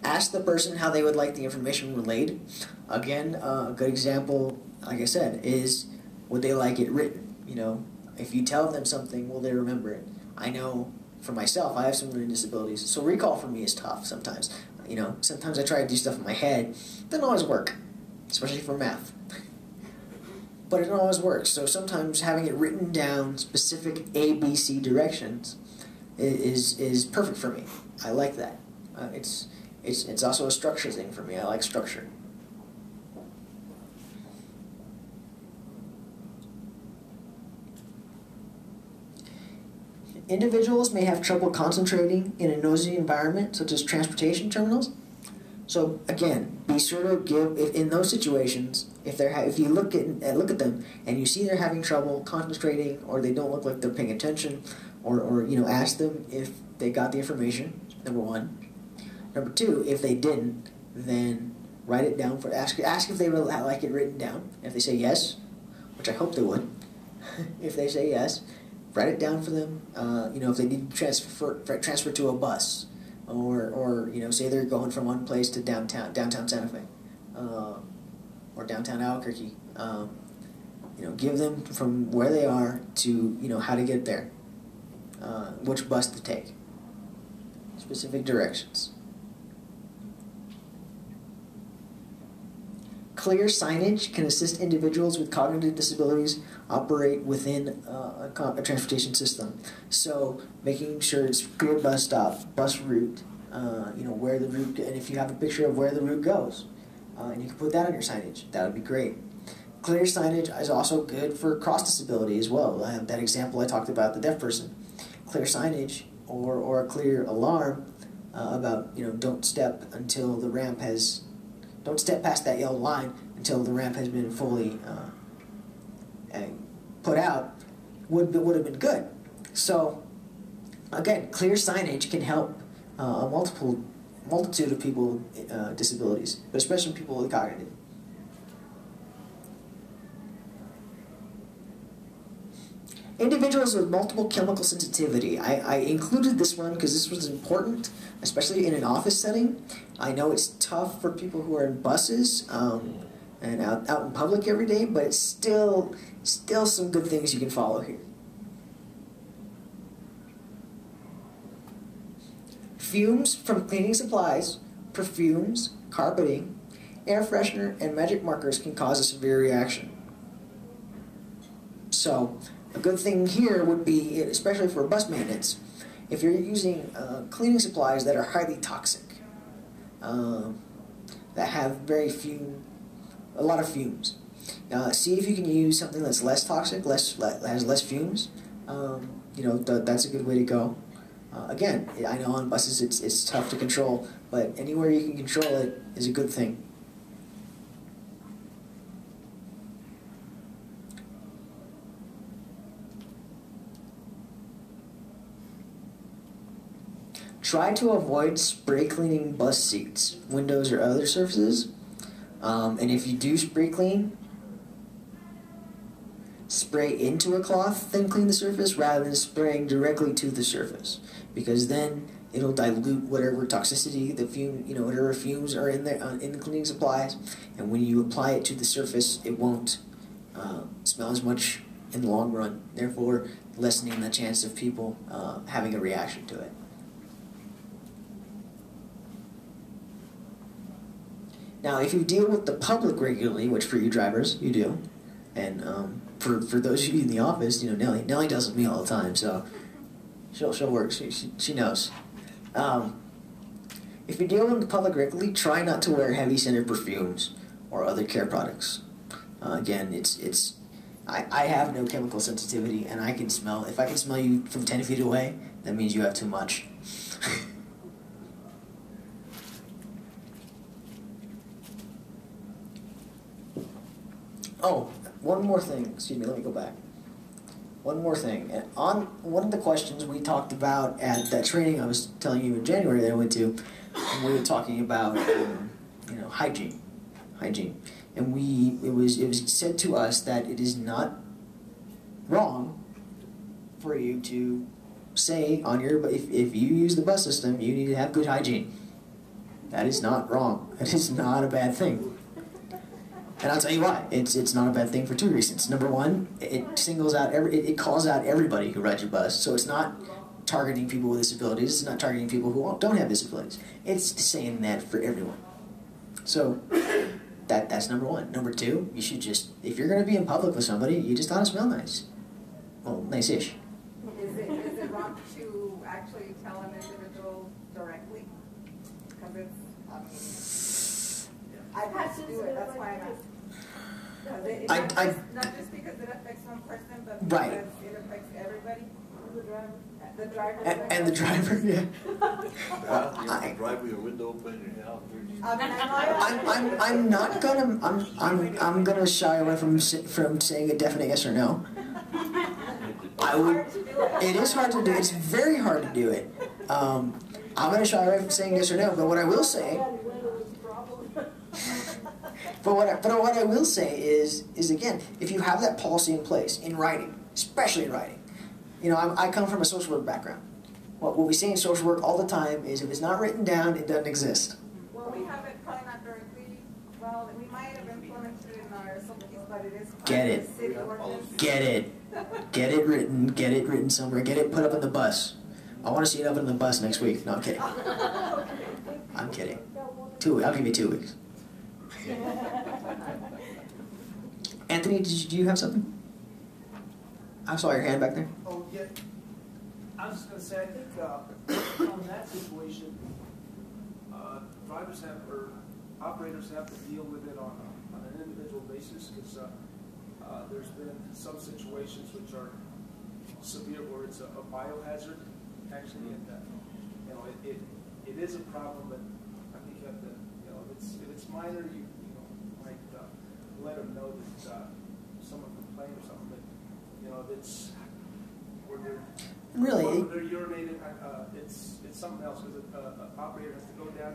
Ask the person how they would like the information relayed. Again, a good example, like I said, is would they like it written? If you tell them something, will they remember it? I know for myself, I have some learning disabilities, so recall for me is tough sometimes. Sometimes I try to do stuff in my head, doesn't always work, especially for math. But it doesn't always work, so sometimes having it written down, specific A, B, C directions, is perfect for me. I like that. It's also a structure thing for me. I like structure. Individuals may have trouble concentrating in a noisy environment, such as transportation terminals. So again, be sure to give, in those situations, if you look at them and you see they're having trouble concentrating, or they don't look like they're paying attention, or ask them if they got the information. Number one. Number two, if they didn't, then write it down. Ask if they would like it written down. If they say yes, which I hope they would. If they say yes, write it down for them. If they need to transfer to a bus, or say they're going from one place to downtown Santa Fe, or downtown Albuquerque. Give them from where they are to how to get there, which bus to take, specific directions. Clear signage can assist individuals with cognitive disabilities operate within a transportation system. So making sure it's clear bus stop, bus route, where the route, and if you have a picture of where the route goes, and you can put that on your signage, that would be great. Clear signage is also good for cross disability as well. That example I talked about, the deaf person. Clear signage or a clear alarm about, don't step until the ramp has, don't step past that yellow line until the ramp has been fully put out, would have been good. So again, clear signage can help a multitude of people with disabilities, but especially people with cognitive. Individuals with multiple chemical sensitivity. I included this one because this was important, especially in an office setting. I know it's tough for people who are in buses and out in public every day, but it's still some good things you can follow here. Fumes from cleaning supplies, perfumes, carpeting, air freshener, and magic markers can cause a severe reaction. So, a good thing here would be, especially for bus maintenance, if you're using cleaning supplies that are highly toxic, that have a lot of fumes. See if you can use something that's less toxic, has less fumes. That's a good way to go. Again, I know on buses it's tough to control, but anywhere you can control it is a good thing. Try to avoid spray cleaning bus seats, windows, or other surfaces. And if you do spray clean, spray into a cloth, then clean the surface rather than spraying directly to the surface, because then it'll dilute whatever toxicity, whatever fumes are in there in the cleaning supplies, and when you apply it to the surface, it won't smell as much in the long run, therefore lessening the chance of people having a reaction to it. Now, if you deal with the public regularly, which for you drivers, you do, and for those of you in the office, Nellie does with me all the time, so she'll work. She knows. If you deal with the public regularly, try not to wear heavy scented perfumes or other care products. Again, I have no chemical sensitivity, and I can smell. If I can smell you from 10 feet away, that means you have too much. Oh, one more thing. Excuse me, let me go back. One more thing. On one of the questions we talked about at that training I was telling you in January that I went to, and we were talking about hygiene. And it was said to us that it is not wrong for you to say on your, if you use the bus system, you need to have good hygiene. That is not wrong. That is not a bad thing. And I'll tell you why. It's not a bad thing for two reasons. Number one, it calls out everybody who rides your bus. So it's not targeting people with disabilities. It's not targeting people who don't have disabilities. It's saying that for everyone. So that's number one. Number two, you should just, if you're going to be in public with somebody, you just ought to smell nice. Well, nice-ish. Is it wrong to actually tell an individual directly? Because I've had to do it. That's why I'm asking. Not just because it affects one person, but because it affects everybody. The driver. And the driver, yeah. You drive with your window open and out. I'm gonna shy away from saying a definite yes or no. It is hard to do. It's very hard to do it. I'm gonna shy away from saying yes or no. But what I will say. But what I will say is again, if you have that policy in place, in writing, especially in writing, I come from a social work background. What we say in social work all the time is if it's not written down, it doesn't exist. Well, we have it probably not directly, well, we might have implemented it in our something, but it is part Get of it. the city ordinance. Get it written somewhere, get it put up on the bus. I want to see it up on the bus next week. No, I'm kidding. I'm kidding. I'll give you 2 weeks. Anthony, do you have something? I saw your hand back there. Oh, yeah. I was just going to say, I think on that situation, operators have to deal with it on an individual basis, because there's been some situations which are severe where it's a biohazard, actually, and it is a problem, but I think you have to, if it's minor, you might let them know that someone complained or something, but, if it's where they're urinating, it's something else, because an operator has to go down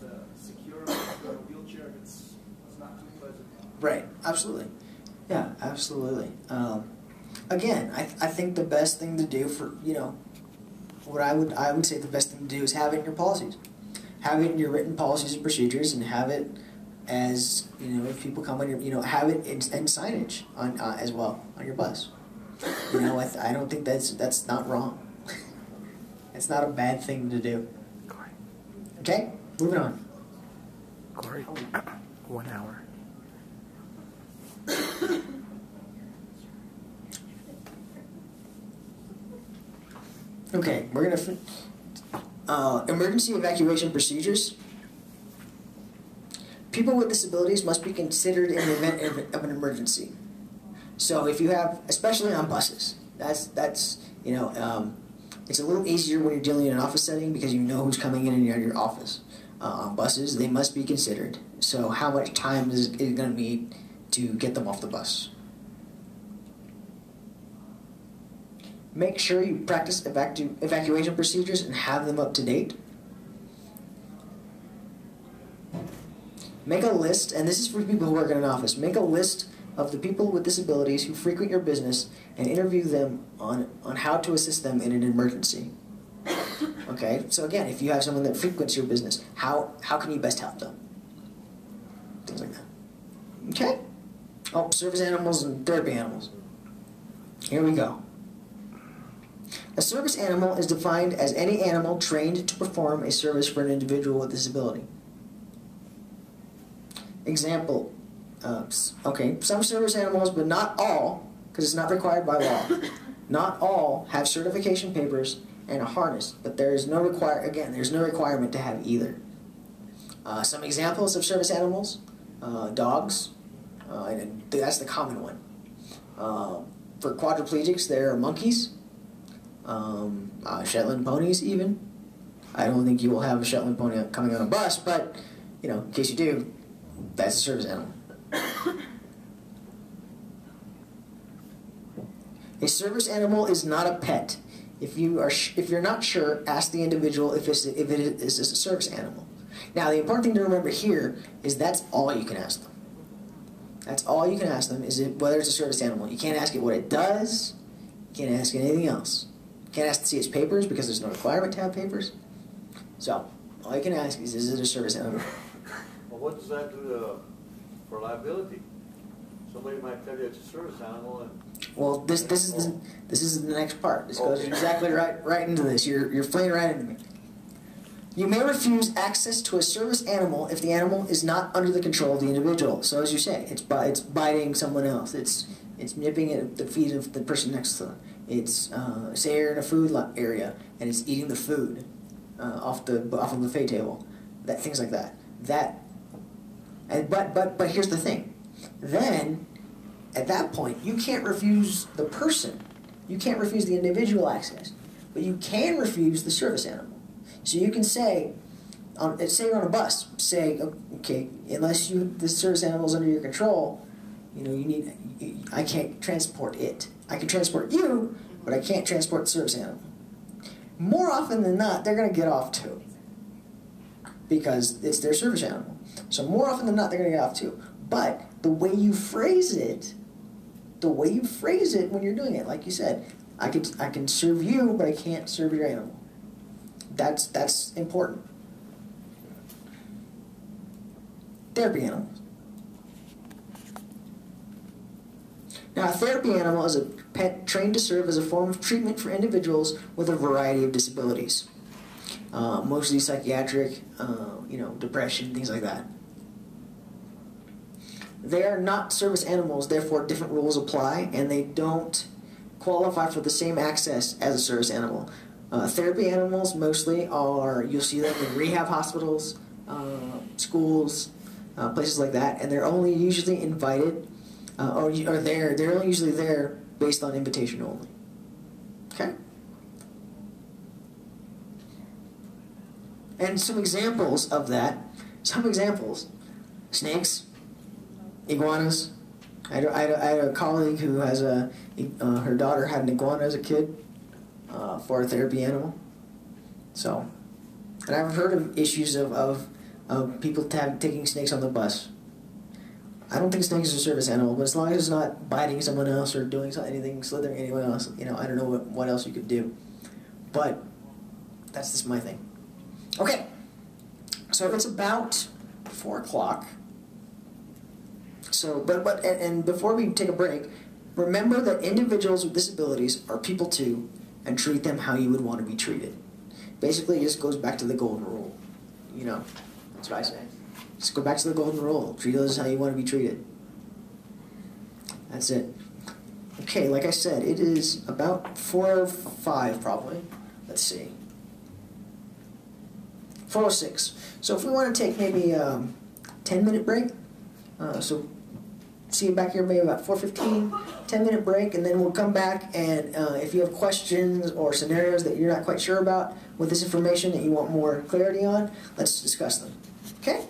to secure them to a wheelchair, and it's not too pleasant. Right, absolutely. Yeah, absolutely. Again, I think the best thing to do for, what I would say the best thing to do is have it in your policies. Have it in your written policies and procedures, and have it as, if people come on your, have it in signage on as well on your bus. I don't think that's not wrong. It's not a bad thing to do. Cory. Okay, moving on. Cory, 1 hour. Okay, we're gonna emergency evacuation procedures. People with disabilities must be considered in the event of an emergency. So if you have, especially on buses, that's it's a little easier when you're dealing in an office setting because you know who's coming in and out of your office. On buses, they must be considered. So how much time is it going to be to get them off the bus? Make sure you practice evacuation procedures and have them up to date. Make a list, and this is for people who work in an office, make a list of the people with disabilities who frequent your business and interview them on how to assist them in an emergency. Okay, so again, if you have someone that frequents your business, how can you best help them? Things like that. Okay? Oh, service animals and therapy animals. Here we go. A service animal is defined as any animal trained to perform a service for an individual with disability. Example, okay, some service animals, but not all, because it's not required by law, not all have certification papers and a harness, but there is no there's no requirement to have either. Some examples of service animals, dogs, and that's the common one. For quadriplegics, there are monkeys, Shetland ponies even. I don't think you will have a Shetland pony coming on a bus, but, in case you do, that's a service animal. A service animal is not a pet. If you're not sure, ask the individual if it is a service animal. Now, the important thing to remember here is that's all you can ask them. That's all you can ask them is whether it's a service animal. You can't ask it what it does. You can't ask it anything else. You can't ask to see its papers because there's no requirement to have papers. So, all you can ask is it a service animal? Well, what does that do for liability? Somebody might tell you it's a service animal, and well, this is the next part. This goes exactly right into this. You're flaying right into me. You may refuse access to a service animal if the animal is not under the control of the individual. So, as you say, it's biting someone else. It's nipping at the feet of the person next to them. It's say you're in a food area and it's eating the food off the buffet table. Things like that. But here's the thing. Then, at that point, you can't refuse the person. You can't refuse the individual access. But you can refuse the service animal. So you can say, say you're on a bus, say, okay, unless the service animal is under your control, I can't transport it. I can transport you, but I can't transport the service animal. More often than not, they're going to get off too. Because it's their service animal. So more often than not, they're going to get off too. But the way you phrase it when you're doing it, like you said, I can serve you, but I can't serve your animal. That's important. Therapy animals. Now, a therapy animal is a pet trained to serve as a form of treatment for individuals with a variety of disabilities. Mostly psychiatric, depression, things like that. They are not service animals, therefore different rules apply, and they don't qualify for the same access as a service animal. Therapy animals mostly you'll see them in rehab hospitals, schools, places like that, and they're only usually invited, they're only usually there based on invitation only. Okay? And some examples of that, snakes, iguanas. I had a colleague who has her daughter had an iguana as a kid for a therapy animal. So, and I've heard of issues of people taking snakes on the bus. I don't think snakes is a service animal, but as long as it's not biting someone else or doing anything, slithering anyone else, I don't know what else you could do. But that's just my thing. Okay, so if it's about 4 o'clock, so and before we take a break, remember that individuals with disabilities are people too, and treat them how you would want to be treated. Basically, it just goes back to the golden rule. That's what I say. Just go back to the golden rule. Treat others how you want to be treated. That's it. Okay, like I said, it is about 4 or 5 probably. Let's see. 4:06. So if we want to take maybe a 10-minute break, so see you back here maybe about 4:15, 10-minute break, and then we'll come back and if you have questions or scenarios that you're not quite sure about with this information that you want more clarity on, let's discuss them. Okay?